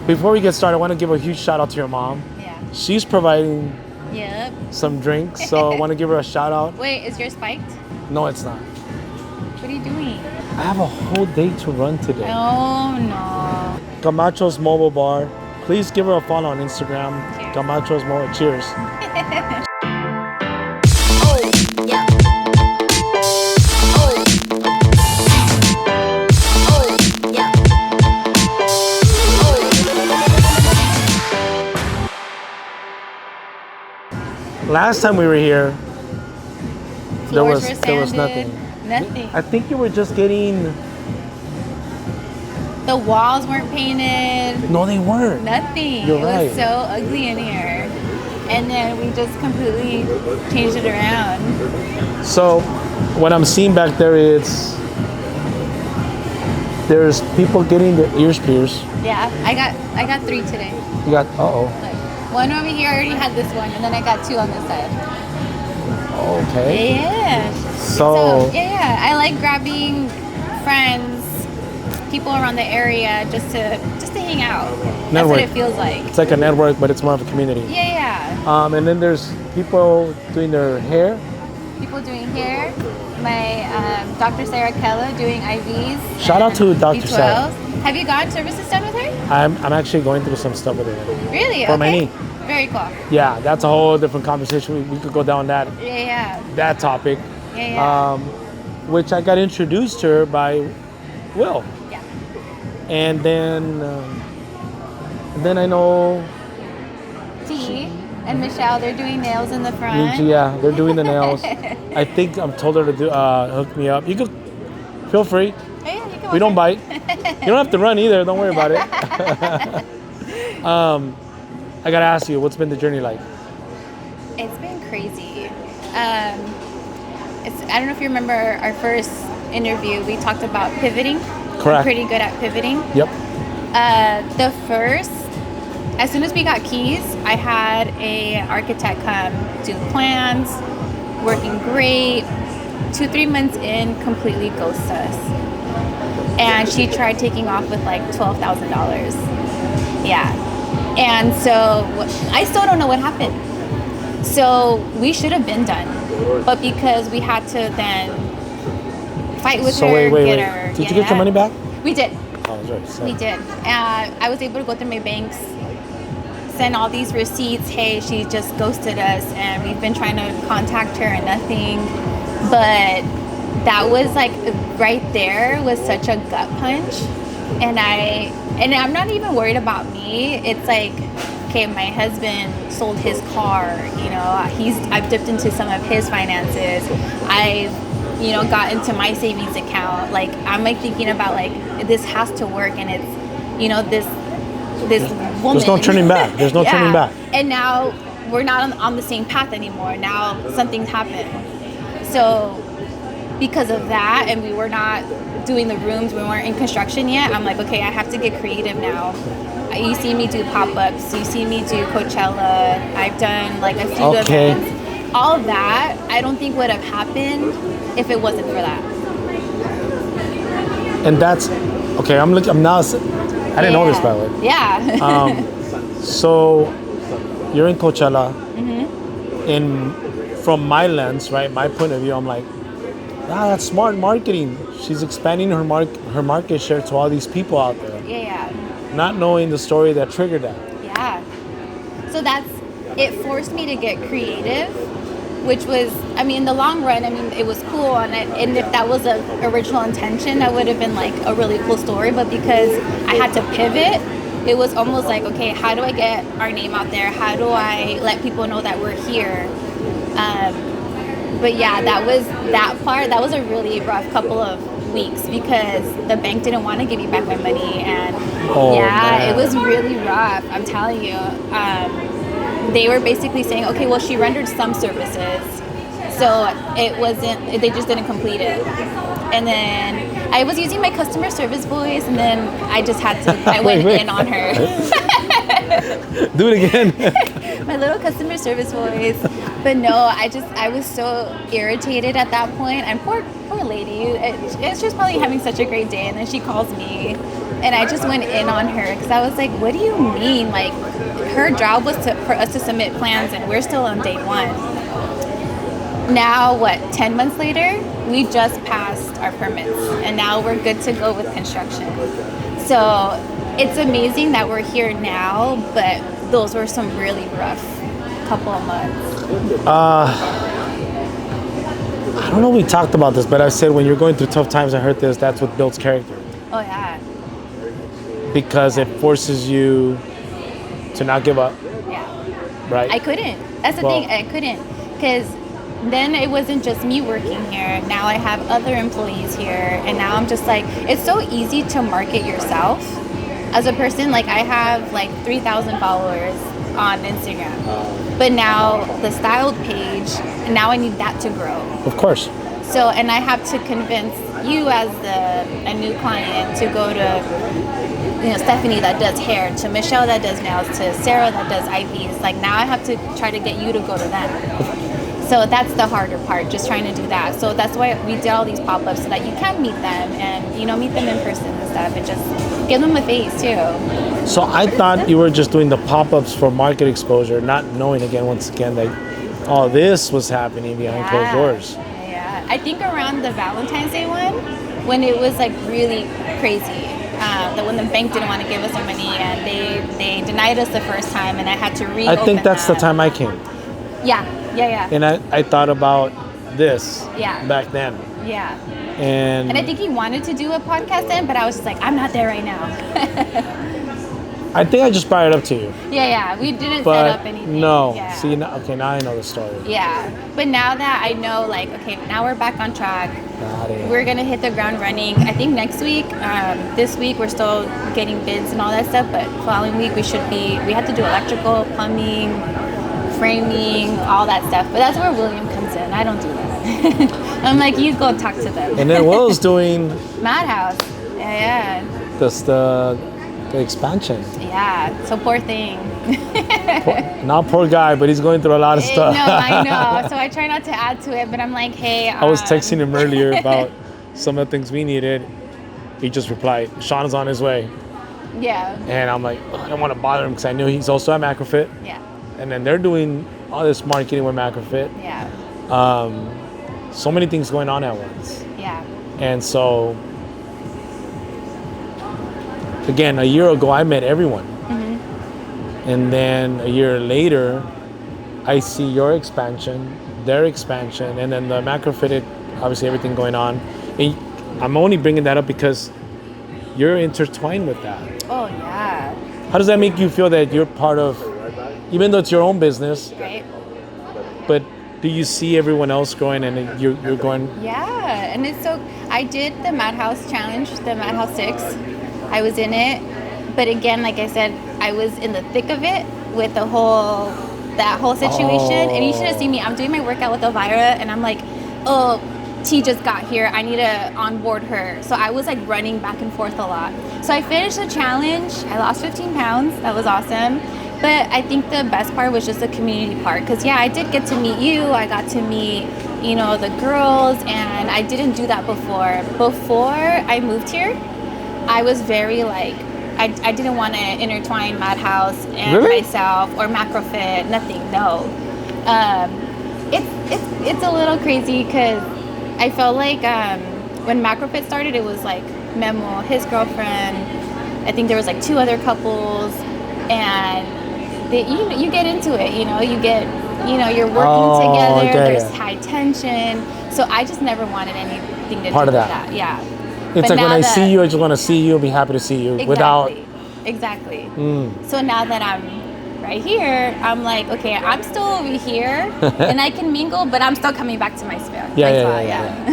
Before we get started, I want to give a huge shout out to your mom. Yeah. She's providing Yep. some drinks, so I want to give her a shout out. Wait, is yours spiked? No, it's not. What are you doing? I have a whole day to run today. Oh, no. Camacho's Mobile Bar. Please give her a follow on Instagram. Cheers. Camacho's Mobile. Cheers. Last time we were here, there was nothing. Nothing. I think you were just getting. The walls weren't painted. No, they weren't. Nothing. You're It right. was so ugly in here. And then we just completely changed it around. So, what I'm seeing back there is there's people getting their ears pierced. Yeah, I got 3 today. You got Look, one over here, I already had this one, and then I got 2 on this side. okay. Yeah. So yeah, I like grabbing friends, people around the area, just to hang out. That's Network. what it feels like. it's like a network, but it's more of a community. Yeah. And then there's people doing their hair. People doing hair. My Dr. Sarah Kella doing IVs. Shout out to Dr. B12s. Sarah. Have you gotten services done with her? I'm actually going through some stuff with her. Really? For my Okay. knee. Very cool. Yeah, that's a whole different conversation. We could go down that Yeah. topic. Yeah. Which I got introduced to her by Will. Yeah. And then I know, T and Michelle, they're doing nails in the front. yeah, they're doing the nails. I think I'm told her to do hook me up. You could feel free. Oh, yeah, you can We don't walk bite. You don't have to run either. Don't worry about it. I gotta ask you, what's been the journey like? It's been crazy. I don't know if you remember our first interview. We talked about pivoting. Correct. I'm pretty good at pivoting. Yep. As soon as we got keys, I had a architect come do plans, working great. 2-3 months in, completely ghosts us. And she tried taking off with like $12,000. Yeah. And so I still don't know what happened. So we should have been done. But because we had to then fight with her, Wait. her. Did you get your money back? We did. Oh, that's right. So- We did. I was able to go through my banks, send all these receipts. Hey, she just ghosted us, and we've been trying to contact her and nothing. But that was like right there was such a gut punch, and I'm not even worried about me. It's like, okay, my husband sold his car. You know, I've dipped into some of his finances. I've got into my savings account. Like, I'm like thinking about like, this has to work, and it's, this woman. There's no turning back. There's no turning back. And now we're not on the same path anymore. Now something's happened. So because of that, and we were not doing the rooms, we weren't in construction yet, I'm like, okay, I have to get creative now. You see me do pop-ups. You see me do Coachella. I've done like a few events. All of that, I don't think would have happened if it wasn't for that. And that's okay. I'm now. I didn't know this, by the way. Yeah. So you're in Coachella. Mm-hmm. From my lens, right, my point of view, I'm like, that's smart marketing. She's expanding her market share to all these people out there. Yeah. Not knowing the story that triggered that. Yeah. So it forced me to get creative, which was, in the long run, it was cool. And if that was the original intention, that would have been like a really cool story. But because I had to pivot, it was almost like, okay, how do I get our name out there? How do I let people know that we're here? But yeah, that was a really rough couple of weeks because the bank didn't want to give me back my money, and man. It was really rough. I'm telling you. They were basically saying, okay, well, she rendered some services, so they just didn't complete it. And then I was using my customer service voice, and then I went in on her. Do it again. My little customer service voice. But no, I was so irritated at that point. And poor lady, she was probably having such a great day. And then she calls me And I just went in on her because I was like, what do you mean? Like, her job was for us to submit plans, and we're still on day one. Now, 10 months later, we just passed our permits, and now we're good to go with construction. So it's amazing that we're here now, but those were some really rough couple of months. I don't know if we talked about this, but I said when you're going through tough times, I heard this, that's what builds character. Oh, yeah. Because it forces you to not give up. Yeah. Right? I couldn't. That's the thing. I couldn't. Because then it wasn't just me working here. Now I have other employees here. And now I'm just like, it's so easy to market yourself as a person. Like, I have like 3,000 followers on Instagram. But now the styled page, and now I need that to grow. Of course. So, and I have to convince you as a new client to go to, Stephanie that does hair, to Michelle that does nails, to Sarah that does IVs. Like, now I have to try to get you to go to them. So that's the harder part, just trying to do that. So that's why we did all these pop-ups so that you can meet them and, meet them in person and stuff, and just give them a face too. So I thought you were just doing the pop-ups for market exposure, not knowing once again that all this was happening behind closed doors. Yeah, I think around the Valentine's Day one, when it was like really crazy, that when the bank didn't want to give us our money and they denied us the first time, and I had to reopen. I think that's the time I came. Yeah. And I thought about this back then. Yeah. And I think he wanted to do a podcast then, but I was just like, I'm not there right now. I think I just brought it up to you. Yeah. We didn't set up anything. No. Yeah. See, now I know the story. Yeah. But now that I know, like, okay, now we're back on track. We're going to hit the ground running. I think next week, this week, we're still getting bids and all that stuff, but following week, we have to do electrical, plumbing, framing, all that stuff. But that's where William comes in. I don't do that. I'm like, you go talk to them. And then Will's doing Madhouse. Yeah. The expansion. Yeah. So poor thing. Not poor guy, but he's going through a lot of stuff. No, I know. So I try not to add to it, but I'm like, hey. I was texting him earlier about some of the things we needed. He just replied, Sean is on his way. Yeah. And I'm like, I don't want to bother him because I knew he's also at Macrofit. Yeah. And then they're doing all this marketing with Macrofit. Yeah. So many things going on at once. Yeah. And so, again, a year ago, I met everyone. Mm-hmm. And then a year later, I see your expansion, their expansion, and then the Macrofit, obviously everything going on. And I'm only bringing that up because you're intertwined with that. Oh, yeah. How does that make you feel that you're part of, even though it's your own business, right? But do you see everyone else growing and you're going? Yeah, and it's so, I did the Madhouse Challenge, the Madhouse 6. I was in it, but again, like I said, I was in the thick of it with that whole situation, and you should have seen me. I'm doing my workout with Elvira, and I'm like, oh, T just got here, I need to onboard her. So I was like running back and forth a lot. So I finished the challenge, I lost 15 pounds, that was awesome. But I think the best part was just the community part, because I did get to meet you, I got to meet, the girls, and I didn't do that before. Before I moved here, I was very like, I didn't want to intertwine Madhouse and myself or Macrofit, nothing, no. It's a little crazy because I felt like when Macrofit started, it was like Memo, his girlfriend, I think there was like 2 other couples, and you get into it, you get, you're working together, there's high tension, so I just never wanted anything to do with that. Yeah. It's like when I see you, I just want to see you and be happy to see you. Exactly. So now that I'm right here, I'm like, okay, I'm still over here and I can mingle, but I'm still coming back to my spot. Yeah.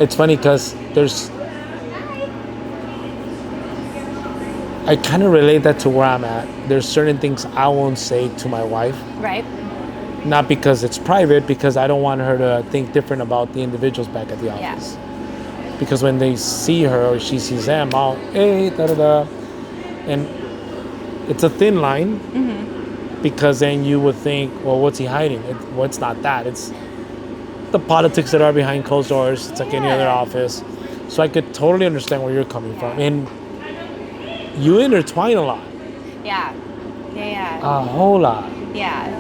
It's funny because I kind of relate that to where I'm at. There's certain things I won't say to my wife. Right. Not because it's private, because I don't want her to think different about the individuals back at the office. Yeah. Because when they see her or she sees them, hey, da-da-da. And it's a thin line, because then you would think, well, what's he hiding? It's not that. It's the politics that are behind closed doors. It's like any other office. So I could totally understand where you're coming from. And you intertwine a lot. Yeah. Yeah. A whole lot. Yeah.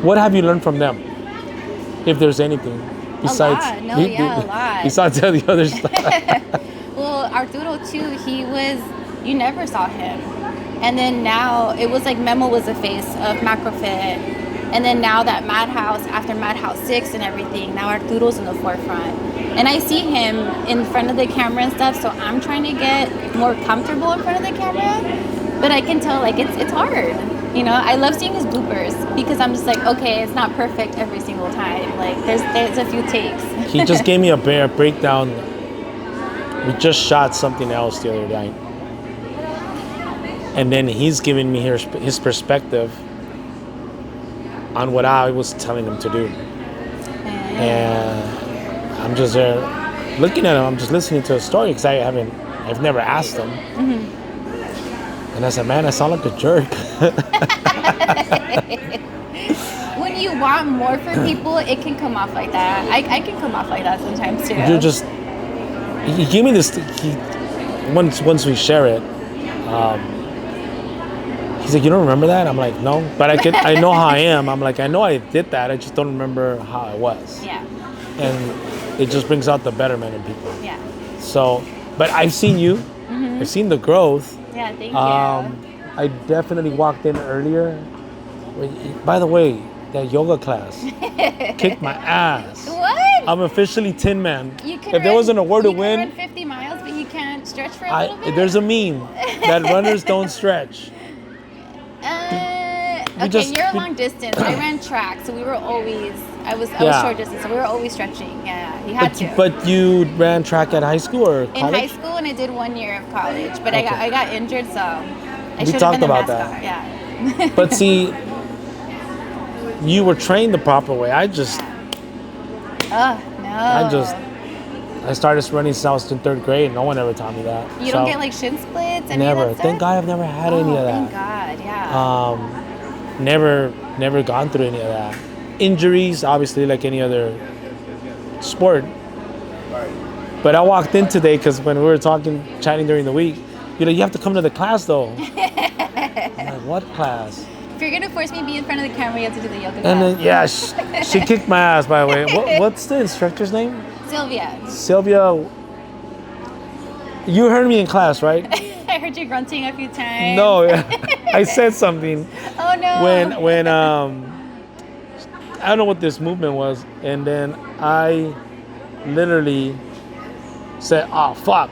What have you learned from them? If there's anything besides A lot. No, yeah, a lot. besides the other stuff. Well, Arturo too, you never saw him. And then now, it was like Memo was the face of Macrofit. And then now that Madhouse, after Madhouse 6 and everything, now Arturo's in the forefront. And I see him in front of the camera and stuff, so I'm trying to get more comfortable in front of the camera. But I can tell, like, it's hard. You know, I love seeing his bloopers because I'm just like, okay, it's not perfect every single time. Like, there's a few takes. He just gave me a breakdown. We just shot something else the other night. And then he's giving me his perspective on what I was telling him to do. And I'm just there looking at him. I'm just listening to a story because I've never asked him. Mm-hmm. And I said, man, I sound like a jerk. When you want more for people, it can come off like that. I can come off like that sometimes too. He gave me this. Once we share it, he's like, you don't remember that? I'm like, no, but I know how I am. I'm like, I know I did that. I just don't remember how I was. Yeah. And it just brings out the betterment in people. Yeah. So, but I've seen you. Mm-hmm. I've seen the growth. Yeah, thank you. I definitely walked in earlier. By the way, that yoga class kicked my ass. What? I'm officially Tin Man. If there was an award to win, you can run 50 miles, but you can't stretch for a little bit? There's a meme that runners don't stretch. You're long distance. I ran track, so I was short distance, so we were always stretching. Yeah, you had to. But you ran track at high school or college? In high school, and I did 1 year of college, but okay. I got injured, so I should have talked been the about mascot. that. Yeah. But see, you were trained the proper way. I started running since I was in 3rd grade. No one ever taught me that. You don't get like shin splits? Never. Thank God I've never had any of that. Thank God, yeah. Never gone through any of that. Injuries, obviously, like any other sport. But I walked in today because when we were chatting during the week, you have to come to the class though. I'm like, what class? If you're gonna force me to be in front of the camera, you have to do the yoga class. And then she kicked my ass. By the way, what's the instructor's name? Sylvia. You heard me in class, right? I heard you grunting a few times. No, I said something. Oh no. When I don't know what this movement was, and then I literally said, "Oh fuck,"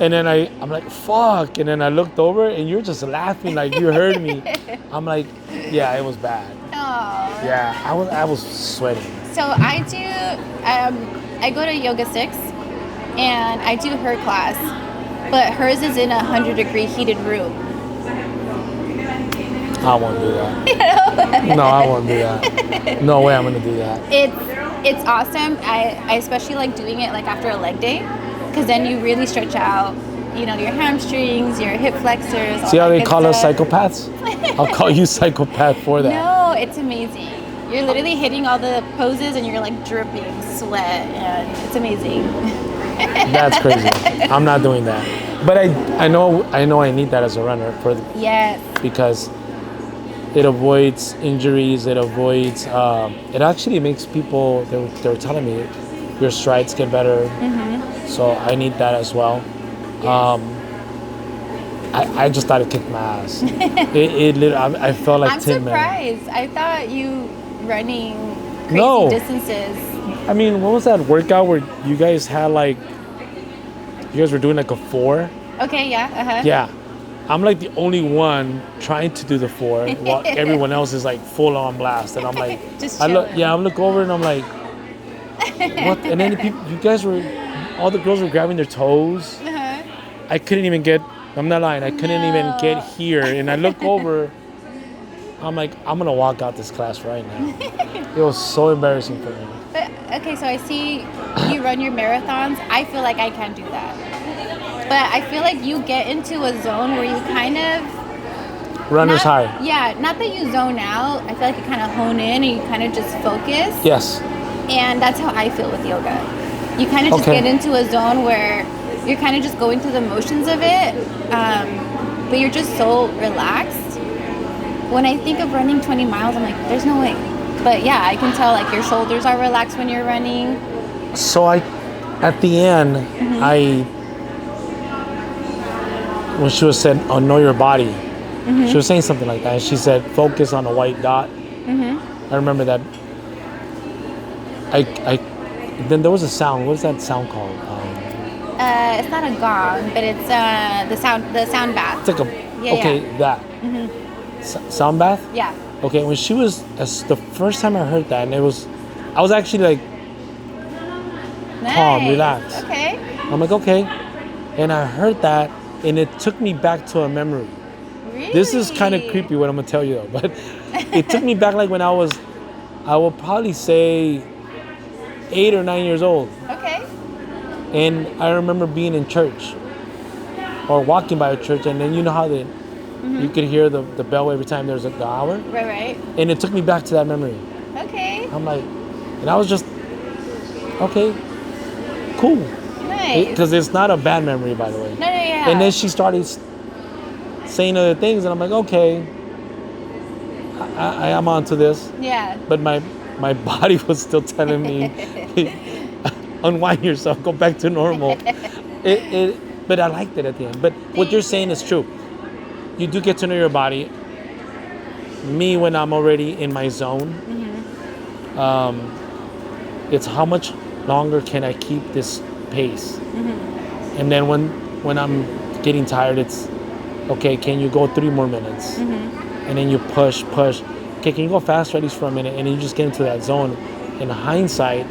and then I'm like, "Fuck," and then I looked over, and you're just laughing like you heard me. I'm like, "Yeah, it was bad." Oh. Yeah, I was sweating. So I go to Yoga 6, and I do her class, but hers is in a 100-degree heated room. I won't do that. No, I won't do that. No way I'm gonna do that. It's awesome. I especially like doing it like after a leg day, because then you really stretch out, your hamstrings, your hip flexors. See how they call us psychopaths? I'll call you psychopath for that. No, it's amazing. You're literally hitting all the poses and you're like dripping sweat, and it's amazing. That's crazy. I'm not doing that. But I know I need that as a runner yes. Because it avoids injuries. It avoids. It actually makes people. They were telling me your strides get better. Mm-hmm. So I need that as well. I just thought it kicked my ass. I felt like I'm Tin Man. surprised. I thought you running crazy distances. I mean, what was that workout where you guys had you guys were doing like a 4? Okay, yeah, uh-huh. Yeah. I'm like the only one trying to do the 4 while everyone else is like full on blast. And I'm like, just I look over and I'm like, what? And then you guys all the girls were grabbing their toes. Uh-huh. I couldn't even I'm not lying, I couldn't even get here. And I look over, I'm like, I'm gonna walk out this class right now. It was so embarrassing for me. But, okay, so I see you run your marathons. I feel like I can't do that. But I feel like you get into a zone where you kind of... Runner's high. Yeah, not that you zone out. I feel like you kind of hone in and you kind of just focus. Yes. And that's how I feel with yoga. You kind of just get into a zone where you're kind of just going through the motions of it. but you're just so relaxed. When I think of running 20 miles, I'm like, there's no way. But yeah, I can tell like your shoulders are relaxed when you're running. So at the end, when she was said, "Oh, know your body," she was saying something like that. And she said, "Focus on a white dot." I remember that. Then there was a sound. What is that sound called? It's not a gong, but it's the sound bath. It's like that sound bath. Yeah. Okay, when she was the first time I heard that, and I was actually like calm, Nice. relaxed. Okay. I'm like, okay, and I heard that, and it took me back to a memory. Really? This is kind of creepy what I'm gonna tell you though, but it took me back like when I will probably say 8 or 9 years old. Okay. And I remember being in church or walking by a church, and then you know how you could hear the bell every time there's the hour? Right. And it took me back to that memory. Okay. I'm like, and I was just, okay, cool. Nice. Because it's not a bad memory, by the way. No, yeah. And then she started saying other things, and I'm like, okay, I am onto this. Yeah. But my body was still telling me, unwind yourself, go back to normal. But I liked it at the end. But what you're saying is true. You do get to know your body. Me, when I'm already in my zone, it's how much longer can I keep this pace? And then when I'm getting tired, it's, okay, can you go 3 more minutes? And then you push. Okay, can you go faster at least for a minute? And then you just get into that zone. In hindsight,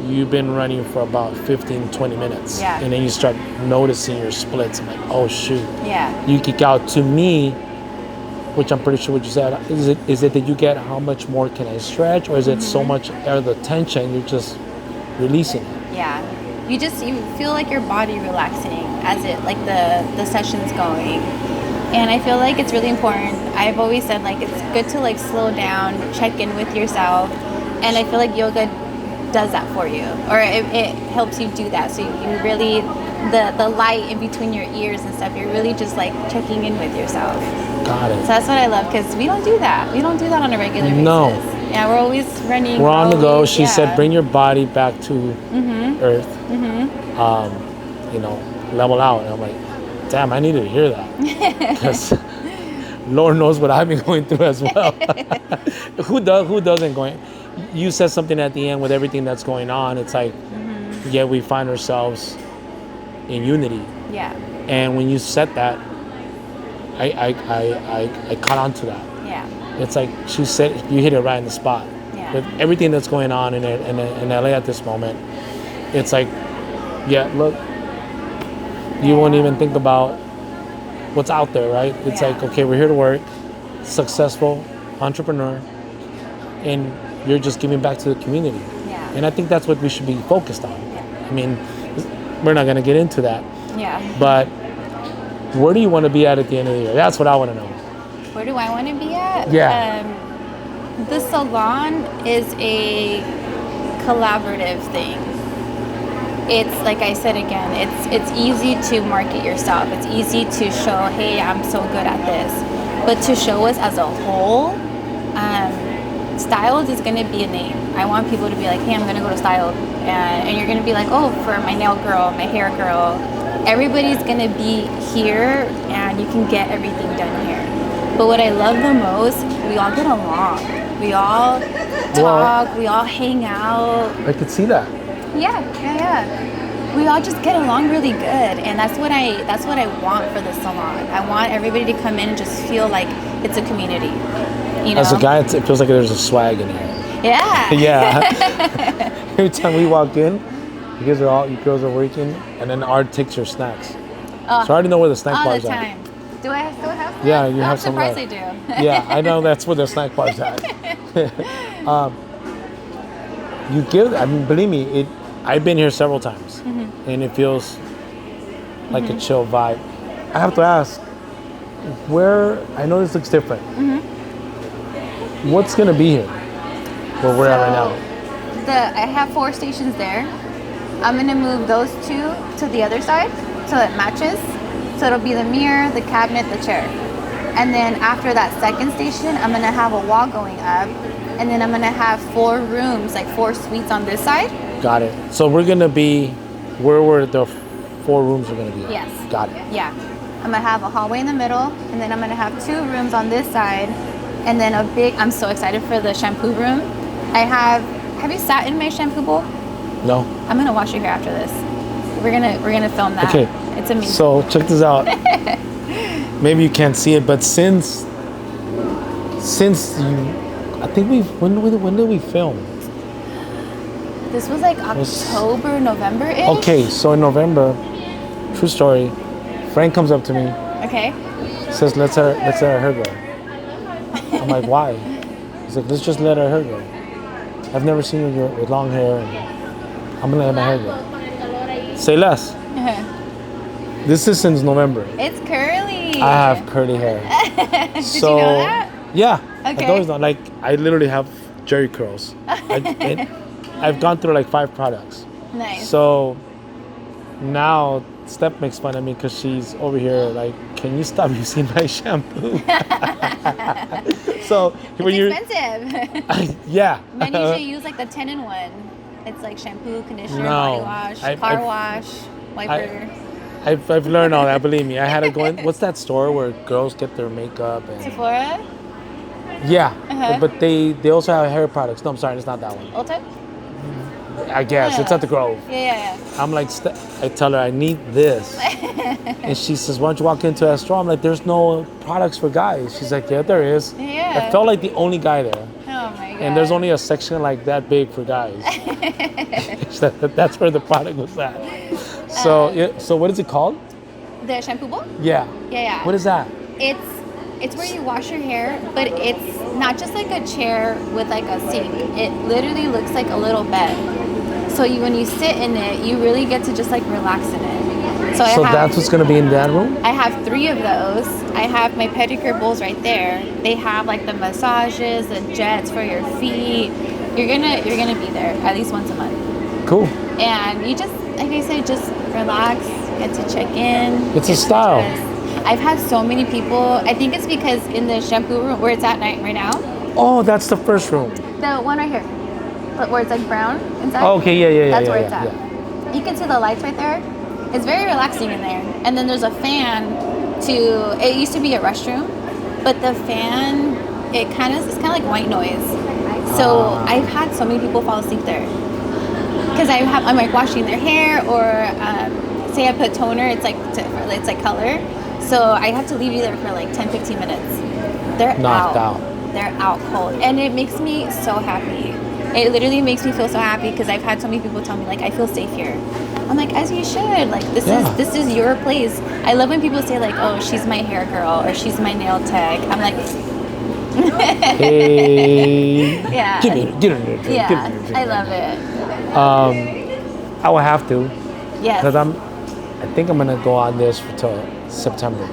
you've been running for about 15, 20 minutes. Yeah. And then you start noticing your splits. I'm like, oh, shoot. Yeah. You kick out. To me, which I'm pretty sure what you said, is it that you get how much more can I stretch? Or is it so much of the tension, you're just releasing it? Yeah. You feel like your body relaxing as the session's going. And I feel like it's really important. I've always said like it's good to like slow down, check in with yourself. And I feel like yoga does that for you, or it helps you do that. So you really, the light in between your ears and stuff, you're really just like checking in with yourself. Got it. So that's what I love, because we don't do that. We don't do that on a regular basis. No. Yeah, we're always running. We're on the go. She yeah. said, bring your body back to earth. Level out. And I'm like, damn, I needed to hear that. Because Lord knows what I've been going through as well. Who doesn't going? You said something at the end with everything that's going on. It's like, yeah, we find ourselves in unity. Yeah. And when you said that, I caught on to that. Yeah. It's like she said, you hit it right in the spot. Yeah. With everything that's going on in LA at this moment, it's like, yeah, look, you won't even think about what's out there, right? It's like, okay, we're here to work, successful entrepreneur, and you're just giving back to the community. Yeah. And I think that's what we should be focused on. Yeah. I mean, we're not going to get into that. Yeah. But where do you want to be at the end of the year? That's what I want to know. Where do I want to be at? Yeah. The salon is a collaborative thing. It's like I said again, it's easy to market yourself. It's easy to show, hey, I'm so good at this. But to show us as a whole, Styled is going to be a name. I want people to be like, hey, I'm going to go to Styled. And you're going to be like, oh, for my nail girl, my hair girl. Everybody's going to be here, and you can get everything done here. But what I love the most, we all get along. We all talk. We all hang out. I could see that. Yeah. We all just get along really good, and that's what I want for the salon. I want everybody to come in and just feel like it's a community. You know? As a guy, it feels like there's a swag in here. Yeah. Yeah. Every time we walk in, you girls are working, and then Art takes your snacks. So I already know where the snack bar's All the at. time. Do I still have snacks? Yeah, you have some. I'm surprised I do. Yeah, I know that's where the snack bar's at. Believe me, I've been here several times, and it feels like a chill vibe. I have to ask, I know this looks different. What's gonna be here where we're at right now? I have 4 stations there. I'm gonna move those 2 to the other side so it matches. So it'll be the mirror, the cabinet, the chair. And then after that second station, I'm gonna have a wall going up. And then I'm gonna have 4 rooms, like 4 suites on this side. Got it. So we're gonna be where were the 4 rooms are gonna be? Yes. Got it. Yeah. I'm gonna have a hallway in the middle, and then I'm gonna have 2 rooms on this side, and then I'm so excited for the shampoo room. Have you sat in my shampoo bowl? No. I'm gonna wash your hair after this. We're gonna film that. Okay. It's amazing. So check this out. Maybe you can't see it, but since you, I think when did we film? This was like October, November-ish. Okay, so in November, true story, Frank comes up to me, Okay. says, let's let our hair go. I'm like, why? He's like, let's just let our hair go. I've never seen you with long hair, and I'm gonna let my hair go. Say less. This is since November. It's curly. I have curly hair. Did you know that? Yeah. Okay. I've always known, like, I literally have jerry curls. I've gone through like 5 products. Nice. So now Steph makes fun of me because she's over here like, can you stop using my shampoo? So when it's expensive. Yeah. Men usually use like the 10-in-1. It's like shampoo, conditioner, body wash, car wash, wiper. I've learned all that. Believe me, I had to go in. What's that store where girls get their makeup and Sephora? Yeah, but they also have hair products. No, I'm sorry, it's not that one. Ulta? I guess it's at the Grove. Yeah. I'm like, I tell her I need this, and she says, "Why don't you walk into that store?" I'm like, "There's no products for guys." She's like, "Yeah, there is." Yeah. I felt like the only guy there. Oh my god. And there's only a section like that big for guys. That's where the product was at. So, so what is it called? The shampoo bowl? Yeah. Yeah. What is that? It's where you wash your hair, but it's not just like a chair with like a sink. It literally looks like a little bed. So when you sit in it, you really get to just like relax in it. So that's what's gonna be in that room? I have 3 of those. I have my pedicure bowls right there. They have like the massages, the jets for your feet. You're gonna be there at least once a month. Cool. And you just, like I said, just relax, get to check in. It's a style. I've had so many people. I think it's because in the shampoo room where it's at night right now. Oh, that's the first room. The one right here, where it's like brown inside. Oh, okay, yeah. That's where it's at. Yeah. You can see the lights right there. It's very relaxing in there. And then there's a fan it used to be a restroom, but the fan, it's kind of like white noise. So I've had so many people fall asleep there. Because I'm like washing their hair, or say I put toner, it's like color. So I have to leave you there for like 10-15 minutes. They're knocked out. They're out cold. And it makes me so happy. It literally makes me feel so happy because I've had so many people tell me like, I feel safe here. I'm like, as you should. Like this is your place. I love when people say like, oh, she's my hair girl or she's my nail tech. I'm like, hey. Yeah. Get in there. Yeah. I love it. I will have to. Yes. Because I think I'm gonna go on this till September.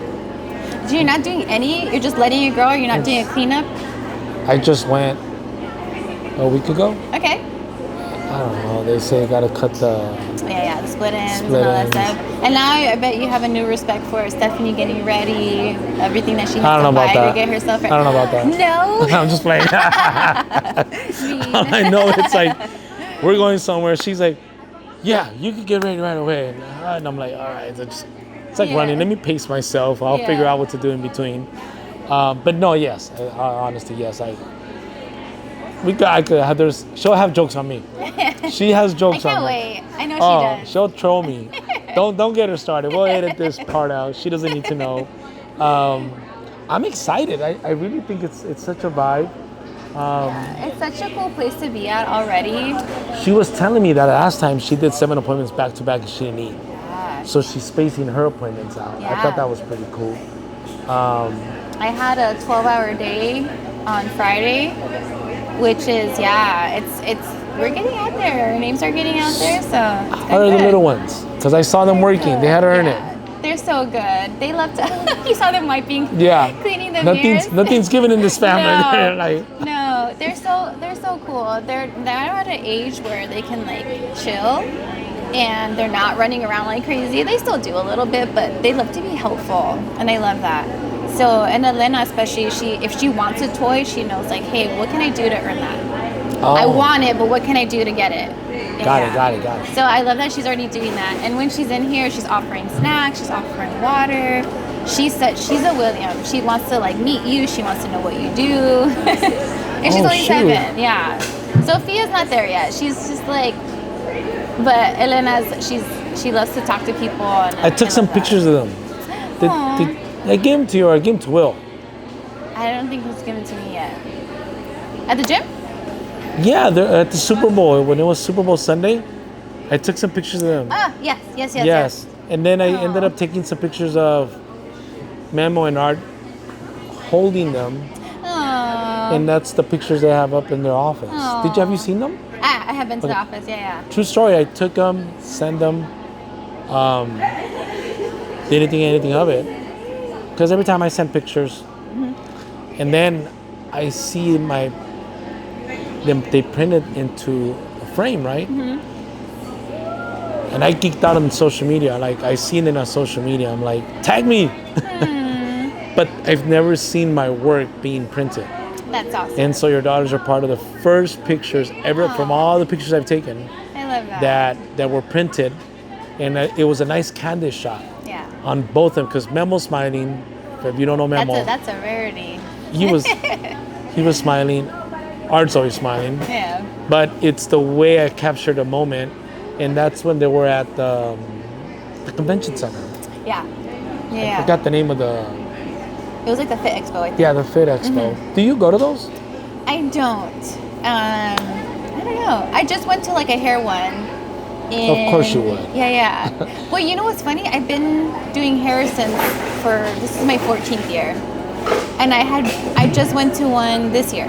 So you're not doing any? You're just letting it grow? Or you're not doing a cleanup? I just went a week ago. Okay. I don't know. They say you gotta cut the the split ends and all that stuff. And now I bet you have a new respect for Stephanie getting ready, everything that she has to buy to get herself ready. I don't know about that. No. I'm just playing. I know it's like we're going somewhere. She's like, yeah, you can get ready right away. And I'm like, all right. It's like running. Let me pace myself. I'll figure out what to do in between. But no, yes. Honestly, yes. She'll have jokes on me. She has jokes on me. I can't wait. I know she does. She'll troll me. Don't get her started. We'll edit this part out. She doesn't need to know. I'm excited. I really think it's such a vibe. It's such a cool place to be at already. She was telling me that last time she did 7 appointments back to back and she didn't eat. Yeah. So she's spacing her appointments out. Yeah. I thought that was pretty cool. I had a 12-hour day on Friday, which is we're getting out there. Our names are getting out there, so How are the little ones? Because I saw them working. They had to earn it. They're so good. They love to. You saw them wiping. Yeah. Cleaning the mirrors. Nothing's given in this family. No, they're so cool. They're at an age where they can like chill. and they're not running around like crazy. They still do a little bit, but they love to be helpful, and I love that. So, and Elena especially, if she wants a toy, she knows like, hey, what can I do to earn that? I want it, but what can I do to get it? Got it. So I love that she's already doing that. And when she's in here, she's offering snacks, she's offering water. She said she's a William. She wants to like meet you. She wants to know what you do. And she's only 7. Yeah. Sophia's not there yet. She's just like, but Elena's, she loves to talk to people. And I took some pictures of them. I gave them to you or I gave them to Will? I don't think he's given to me yet. At the gym? Yeah, they're at the Super Bowl. When it was Super Bowl Sunday, I took some pictures of them. Oh, yes. And then I ended up taking some pictures of Memo and Art holding them. Aww. And that's the pictures they have up in their office. Aww. Have you seen them? I have been to the office, yeah. True story. I took them, sent them. Didn't think anything of it. Because every time I send pictures, and then I see they print it into a frame, right? And I geeked out on social media. Like, I seen it on social media. I'm like, tag me. But I've never seen my work being printed. That's awesome. And so your daughters are part of the first pictures ever from all the pictures I've taken. I love that. That were printed. And it was a nice candid shot. Yeah. On both of them, because Memo's smiling. If you don't know Memo, that's a rarity. He was smiling. Art's always smiling. Yeah. But it's the way I captured a moment, and that's when they were at the convention center. Yeah. I forgot the name of the. It was like the Fit Expo, I think. Yeah, the Fit Expo. Do you go to those? I don't. I don't know. I just went to like a hair one. Of course you would. Yeah. Well, you know what's funny? I've been doing hair this is my 14th year. And I just went to one this year,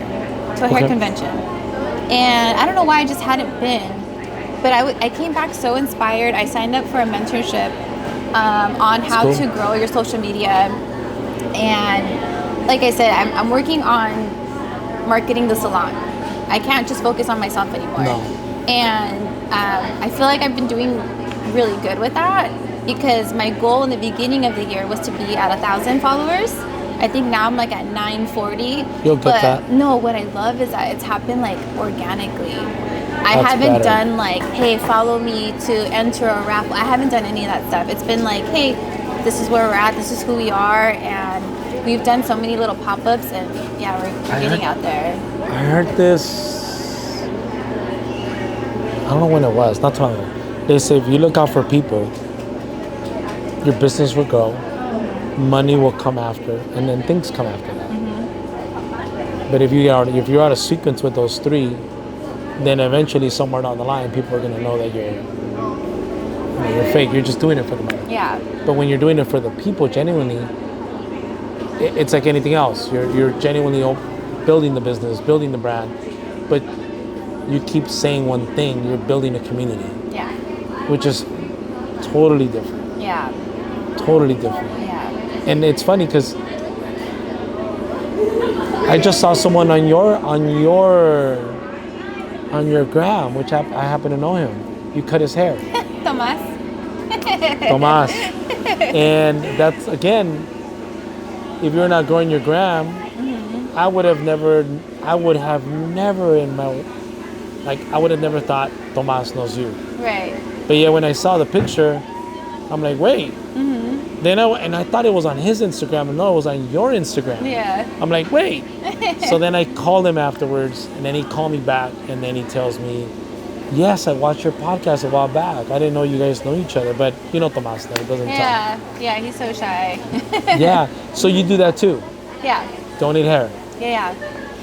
to a hair convention. And I don't know why I just hadn't been. But I came back so inspired. I signed up for a mentorship on how to grow your social media. And like I said, I'm working on marketing the salon. I can't just focus on myself anymore. No. And I feel like I've been doing really good with that because my goal in the beginning of the year was to be at 1,000 followers. I think now I'm like at 940. You'll get that. No, what I love is that it's happened like organically. I haven't done like, hey, follow me to enter a raffle. I haven't done any of that stuff. It's been like, hey, this is where we're at. This is who we are. And we've done so many little pop-ups and yeah, we're getting out there. I heard this. I don't know when it was, not too long ago. They say if you look out for people, your business will grow, money will come after, and then things come after that. But if you're out of sequence with those 3, then eventually somewhere down the line, people are going to know that you're fake. You're just doing it for the money. Yeah. But when you're doing it for the people genuinely, it's like anything else. You're genuinely building the business, building the brand, but you keep saying one thing, you're building a community. Yeah. Which is totally different. Yeah. Totally different. Yeah. And it's funny because I just saw someone on your gram, which I happen to know him. You cut his hair. Tomas. And that's, again, if you're not growing your gram, I would have never thought Tomas knows you. Right. But yeah, when I saw the picture, I'm like, wait. Then I thought it was on his Instagram, and no, it was on your Instagram. Yeah. I'm like, wait. So then I called him afterwards, and then he called me back, and then he tells me, yes, I watched your podcast a while back. I didn't know you guys know each other, but you know Tomas, though, it doesn't tell. Yeah, he's so shy. Yeah, so you do that too? Yeah. Donate hair? Yeah.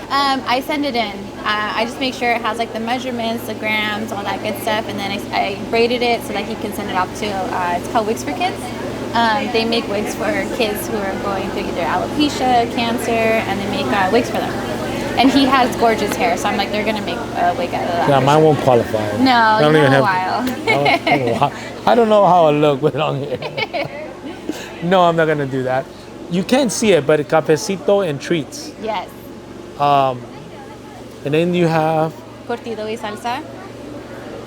I send it in. I just make sure it has like the measurements, the grams, all that good stuff, and then I braided it so that he can send it off to, it's called Wigs for Kids. They make wigs for kids who are going through either alopecia, cancer, and they make wigs for them. And he has gorgeous hair, so I'm like, they're gonna make a wig out of that. Yeah, mine won't qualify. No, I don't even have a while. I don't know how I look with long hair. No, I'm not gonna do that. You can't see it, but cafecito and treats. Yes. And then you have Cortido y salsa.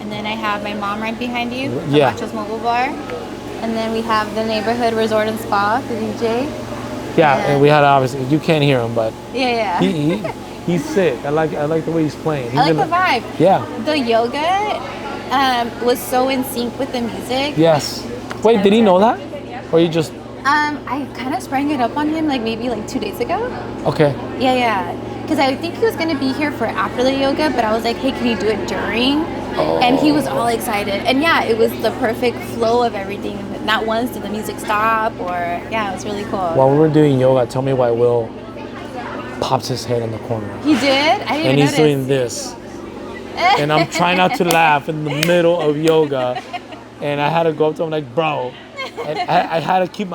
And then I have my mom right behind you, Yeah. Camacho's Mobile Bar. And then we have the neighborhood resort and spa, the DJ. Yeah, and we had obviously you can't hear him, but Yeah. he's sick. I like the way he's playing. He's I like the vibe. Yeah. The yoga was so in sync with the music. Yes. Wait, did he know that? Or you just I kind of sprang it up on him like maybe like 2 days ago. okay? Yeah. Because I think he was gonna be here for after the yoga, but I was like, hey, can you do it during? Oh. And he was all excited. And yeah, it was the perfect flow of everything. Not once did the music stop or yeah, it was really cool. While we were doing yoga, tell me why Will pops his head in the corner. He did? I didn't And he's notice. doing this. And I'm trying not to laugh in the middle of yoga. And I had to go up to him like, bro. And I had to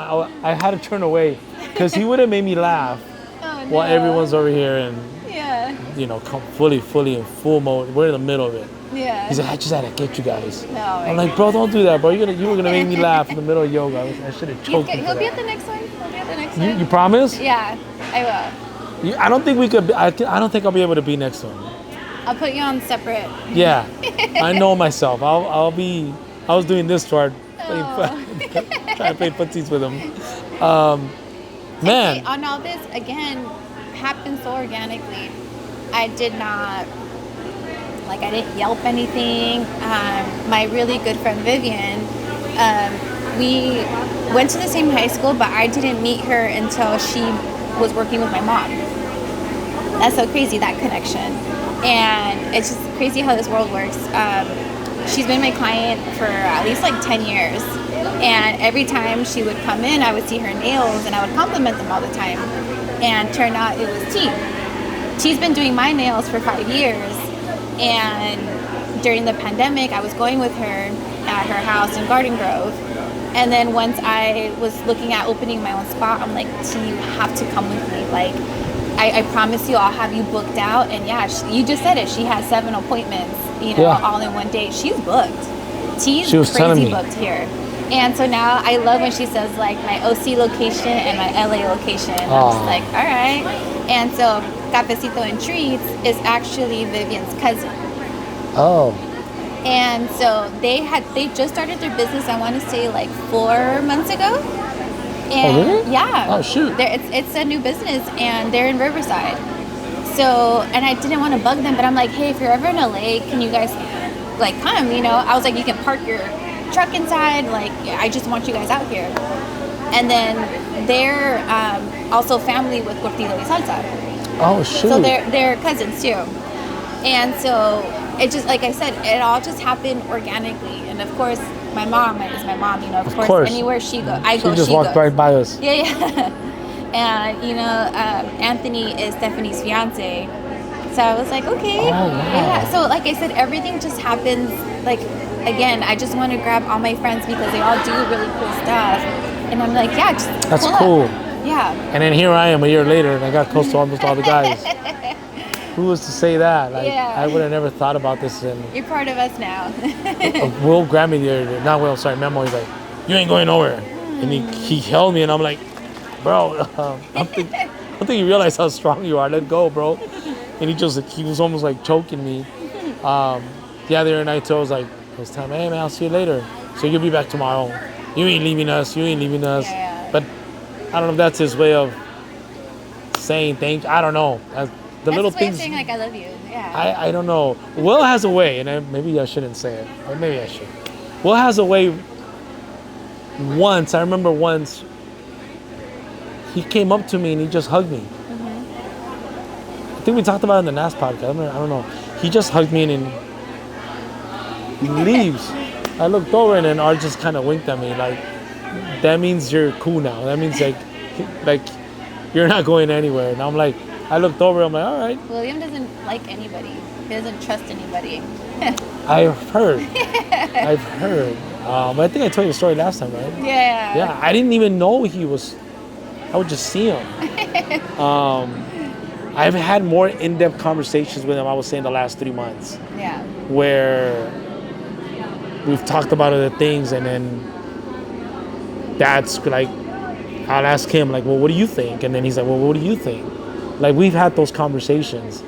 I had to turn away because he would have made me laugh while everyone's over here and, come fully in full mode. We're in the middle of it. Yeah. He's like, I just had to get you guys. No, I'm like, bro, don't do that, bro. You were gonna make me laugh in the middle of yoga. I should have choked you. He'll be at the next one. You promise? Yeah, I will. I don't think we could. I don't think I'll be able to be next one. I'll put you on separate. Yeah, I know myself. I'll be. I was doing this trying to play footsies with him. Man. On all this again happened so organically. I did not. I didn't Yelp anything. My really good friend Vivian, we went to the same high school, but I didn't meet her until she was working with my mom. That's so crazy, that connection. And it's just crazy how this world works. She's been my client for at least 10 years. And every time she would come in, I would see her nails and I would compliment them all the time. And turned out it was T. T's been doing my nails for 5 years. And during the pandemic, I was going with her at her house in Garden Grove. And then once I was looking at opening my own spot, I'm like, T, you have to come with me. I promise you, I'll have you booked out. And yeah, you just said it. She has 7 appointments, all in one day. She's booked. T's crazy booked here. And so now I love when she says my OC location and my LA location. I'm just like, all right. And so Cafecito and Treats is actually Vivian's cousin. Oh. And so they just started their business, I want to say 4 months ago. And really? Yeah. Oh shoot. It's a new business and they're in Riverside. So, and I didn't want to bug them, but I'm like, hey, if you're ever in LA, can you guys come, I was like, you can park your truck inside, I just want you guys out here. And then they're also family with Cortilo y Salsa. Oh shoot. So they're cousins too. And so it just, like I said, it all just happened organically. And of course, my mom is my mom, of course. Anywhere she goes, she just walked right by us. Yeah. And Anthony is Stephanie's fiance. So I was like, okay. Oh, wow. Yeah. So like I said, everything just happens. Again, I just want to grab all my friends because they all do really cool stuff. And I'm like, yeah, just that's cool. Yeah. And then here I am a year later, and I got close to almost all the guys. Who was to say that? I would have never thought about this. And you're part of us now. Will grabbed me the other day. Not Will, sorry, Memo. He's like, you ain't going nowhere. And he held me, and I'm like, bro, I don't think you realize how strong you are. Let go, bro. And he was almost choking me. The other night, I was like, I was telling him, hey man, I'll see you later. So you'll be back tomorrow. You ain't leaving us. Yeah. But I don't know if that's his way of saying things. I don't know. The little things. Saying I love you. Yeah. I don't know. Will has a way, and maybe I shouldn't say it, or maybe I should. Will has a way. I remember once, he came up to me and he just hugged me. Mm-hmm. I think we talked about it in the last podcast. I don't know. He just hugged me and he leaves. I looked over and then Art just kind of winked at me that means you're cool now. That means you're not going anywhere. And I'm like, I looked over, I'm like, all right. William doesn't like anybody. He doesn't trust anybody. I've heard. I think I told you the story last time, right? Yeah. Yeah, I didn't even know I would just see him. I've had more in-depth conversations with him, I would say, in the last 3 months. Yeah. Where we've talked about other things, and then that's I'll ask him, well, what do you think? And then he's like, well, what do you think? We've had those conversations,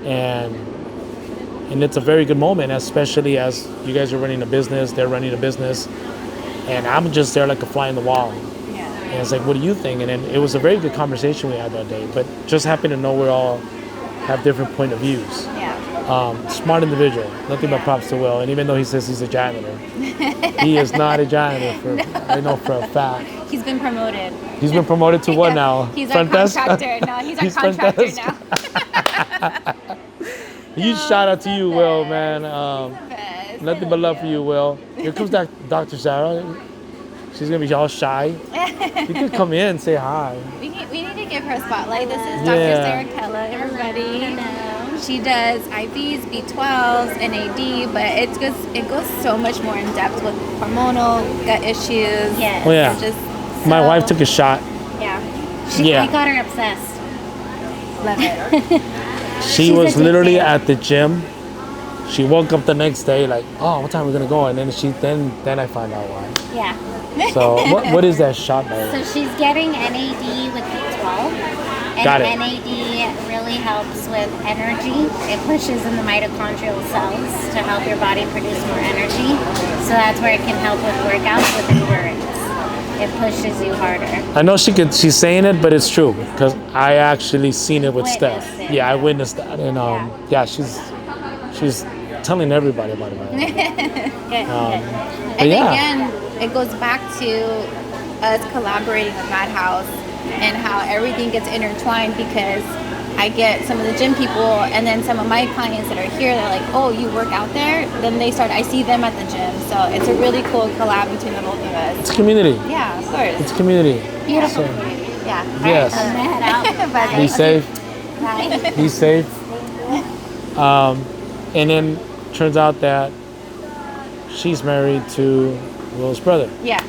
and And it's a very good moment, especially as you guys are running a business, they're running a business, and I'm just there like a fly in the wall. Yeah. And it's like, what do you think? And then it was a very good conversation we had that day, but just happen to know we all have different point of views. Yeah. Smart individual, nothing but props to Will. And even though he says he's a janitor, he is not a janitor. I know for a fact. He's been promoted. He's been promoted to what now? He's Front our desk? contractor. No, he's our contractor now. Huge shout out to you, Will, man. Best. Nothing but love for you, Will. Here comes Dr. Sarah. She's gonna be all shy. You could come in and say hi. We need to give her a spotlight. This is Yeah. Dr. Sarah Kella, everybody. Hello. She does IVs, B12s, NAD, but it goes so much more in depth with hormonal gut issues. Yes. Oh yeah. It's just My so- wife took a shot. Yeah. Yeah. I got her obsessed. Love it. She She's was addicted. literally at the gym. She woke up the next day like, oh, what time are we gonna go? And then then I found out why. Yeah. So what is that shot So though? she's getting NAD with B12. And Got it. NAD really helps with energy. It pushes in the mitochondrial cells to help your body produce more energy. So that's where it can help with workouts, with endurance. It pushes you harder. I know she's saying it, but it's true because I actually seen it with Steph. Witnessed it. Yeah, I witnessed that, and yeah, she's telling everybody about it. Good, good. But And yeah. again, it goes back to us collaborating with Madhouse and how everything gets intertwined because I get some of the gym people and then some of my clients that are here, they're like, oh, you work out there? Then I see them at the gym. So it's a really cool collab between the both of us. It's community. Yeah, of course. It's community. Beautiful. So, Yeah. yes. I'm gonna head out. Bye. Be safe. Bye. Be safe. And then turns out that she's married to Will's brother. Yeah.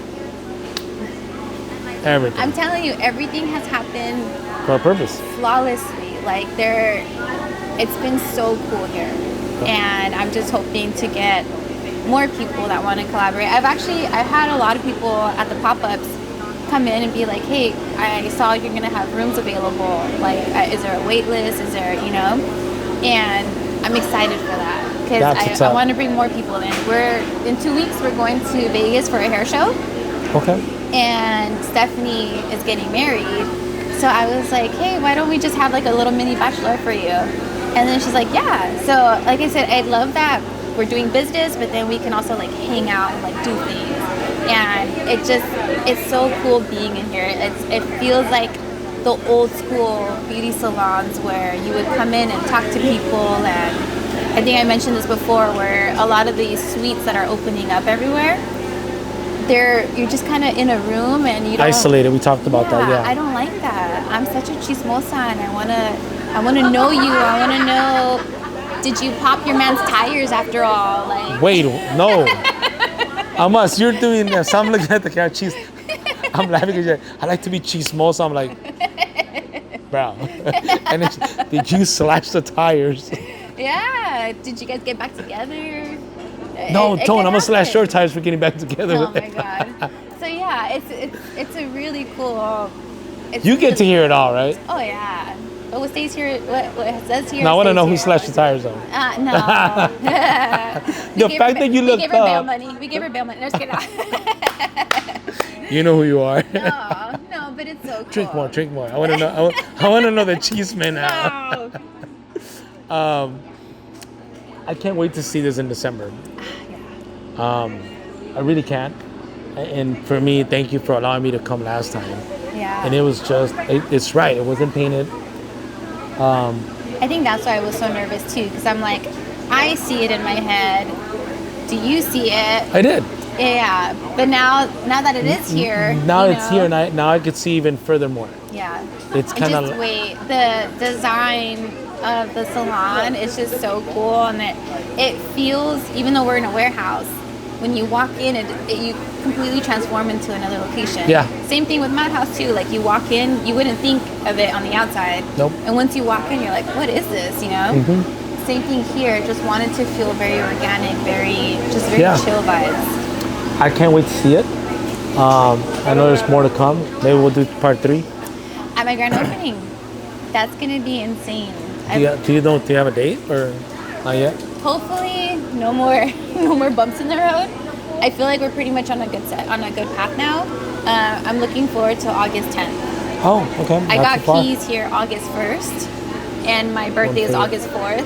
Everything I'm telling you, everything has happened for a purpose. flawlessly. Like it's been so cool here, and I'm just hoping to get more people that want to collaborate. I've had a lot of people at the pop-ups come in and be like, hey, I saw you're gonna have rooms available. Like, is there a wait list? Is there, and I'm excited for that That's what's because I up. want to bring more people in. In 2 weeks we're going to Vegas for a hair show. Okay. And Stephanie is getting married. So I was like, hey, why don't we just have like a little mini bachelor for you? And then she's like, yeah. So like I said, I love that we're doing business, but then we can also like hang out and like do things. And it's so cool being in here. It feels like the old school beauty salons where you would come in and talk to people. And I think I mentioned this before, where a lot of these suites that are opening up everywhere, you're just kind of in a room and you don't Isolated. We talked about that. Yeah. I don't like that. I'm such a chismosa and I wanna know you. I wanna know, did you pop your man's tires after all? Like, Wait, no. Amas, you're doing this. So I'm looking at the car cheese. I'm laughing because I like to be chismosa. I'm like, bro. And then, did you slash the tires? yeah. Did you guys get back together? No, It Tone, can I'm gonna slash happen. your tires for getting back together Oh with my it. god. So yeah, it's a really cool. You get to hear it all, right? Oh yeah. But what stays here? What it says here? Now I want to stays know who here. slashed the tires though. No. The fact that you we looked gave her bail up. money. We gave her bail money. Let's get out. You know who you are. No, but it's so cool. Drink more, drink more. I want to know. I want to know the cheese man now. No. I can't wait to see this in December. I really can't. And for me, thank you for allowing me to come last time. Yeah. And it was just, it's right. It wasn't painted. I think that's why I was so nervous too, because I'm like, I see it in my head. Do you see it? I did. Yeah. But now that it is here. Now you it's know, here, and now I could see even furthermore. Yeah. It's And kind just of. wait. The design of the salon is just so cool, and it feels, even though we're in a warehouse, when you walk in, you completely transform into another location. Yeah. Same thing with Madhouse too. Like you walk in, you wouldn't think of it on the outside. Nope. And once you walk in, you're like, what is this? You know. Mm-hmm. Same thing here. Just wanted to feel very organic, very Yeah. chill vibes. I can't wait to see it. I know there's more to come. Maybe we'll do part 3. At my grand opening, that's gonna be insane. Do you have a date or? Not yet? Hopefully, no more no more bumps in the road. I feel like we're pretty much on a good path now. I'm looking forward to August 10th. Oh, okay. I Not got too far. keys here August 1st, and my birthday is August 4th.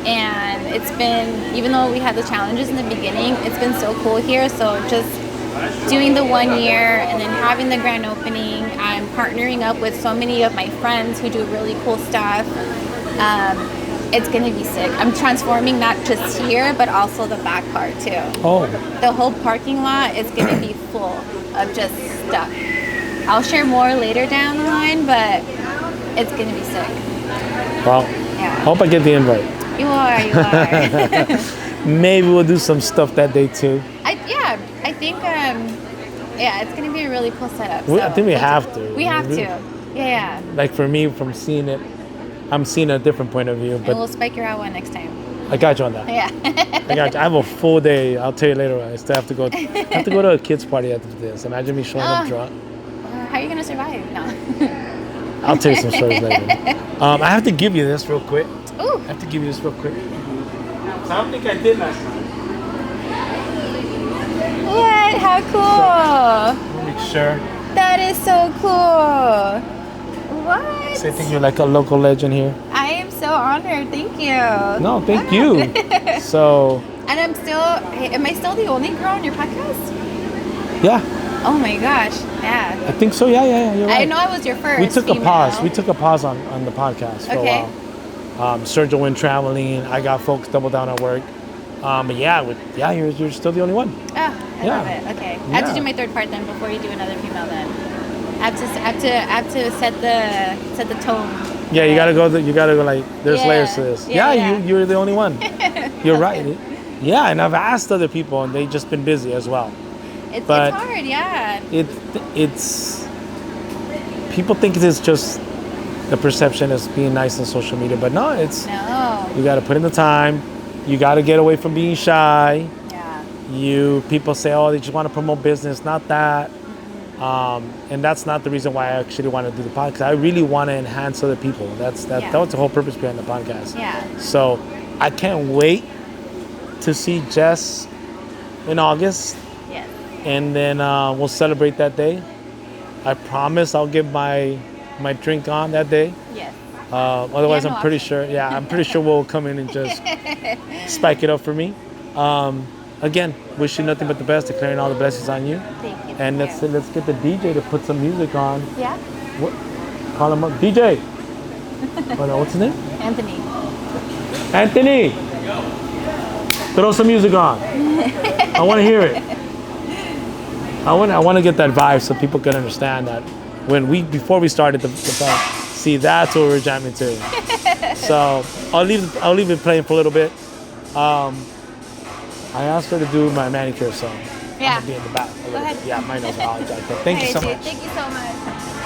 And it's been, even though we had the challenges in the beginning, it's been so cool here. So just doing the 1 year and then having the grand opening, I'm partnering up with so many of my friends who do really cool stuff. It's gonna be sick. I'm transforming not just here, but also the back part too. Oh, The whole parking lot is gonna be full of just stuff. I'll share more later down the line, but it's gonna be sick. well, Yeah. hope I get the invite. You are. Maybe we'll do some stuff that day too. I think it's gonna be a really cool setup. I think we have to. We have to. Yeah. Like for me, from seeing it, I'm seeing a different point of view. And we'll But spike your out one next time. I got you on that. Yeah. I got you. I have a full day. I'll tell you later. I still have to go. I have to go to a kids party after this. Imagine me showing up Oh. drunk. How are you gonna survive? No. I'll tell you some stories later. I have to give you this real quick. Ooh. I have to give you this real quick. So I don't think I did last time. What? How cool! Let me make sure. That is so cool. What? So I think you're like a local legend here. I am so honored. Thank you. No, thank you. So, And am I still the only girl on your podcast? yeah, Oh my gosh. Yeah. I think so. Yeah, you're right. I know I was your first. We took a female. pause. We took a pause on the podcast for Okay. a while. Sergio went traveling. I got folks double down at work. But you're still the only one. Oh, I Yeah. love it. Okay. I have to Yeah. do my third part then before you do another female then. I have to set the tone. Yeah, you gotta go. You gotta go. Like, there's Yeah. layers to this. Yeah, yeah. You're the only one. You're right. Yeah, and I've asked other people, and they've just been busy as well. It's But- hard, yeah. It's people think it's just the perception as being nice on social media, but no, it's No. you got to put in the time. You got to get away from being shy. Yeah. People say, oh, they just want to promote business, not that. And that's not the reason why I actually want to do the podcast. I really want to enhance other people. That was the whole purpose behind the podcast. Yeah. So I can't wait to see Jess in August, Yes. and then we'll celebrate that day. I promise I'll get my drink on that day. Yes. Otherwise, no I'm pretty option. sure. Yeah, I'm pretty sure we'll come in and just spike it up for me. Again, wish you nothing but the best. Declaring all the blessings on you. Thank you. And thank you. let's get the DJ to put some music on. Yeah. What? Call him up, DJ. Oh, no, what's his name? Anthony. Anthony. Throw some music on. I want to hear it. I want to get that vibe so people can understand that before we started the see, that's what we're jamming to. So I'll leave it playing for a little bit. I asked her to do my manicure, so I'm Yeah. gonna be in the back a little ahead. bit. Yeah, my nails are all jacked up. Thank you so Dude, much. Thank you so much.